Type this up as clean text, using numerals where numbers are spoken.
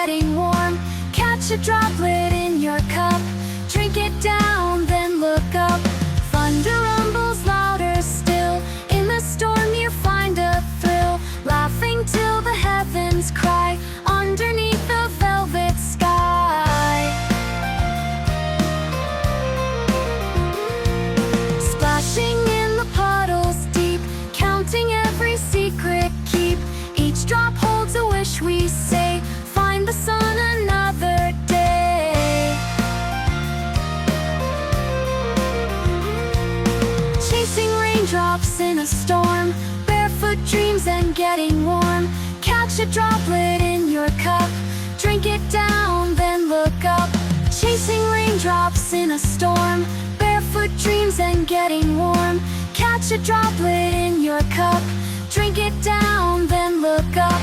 getting warm. Catch a droplet in your cup, drink it down, then look up. Thunder rumbles louder still, in the storm you find a thrill. Laughing till the heavens cry, underneath the velvet sky. Splashing in the puddles deep, counting every secret keep. Each drop holds a wish we say, find the sun another day. Chasing raindrops in a storm, barefoot dreams and getting warm. Catch a droplet in your cup, drink it down, then look up. Chasing raindrops in a storm, barefoot dreams and getting warm. Catch a droplet in your cup, drink it down, then look up.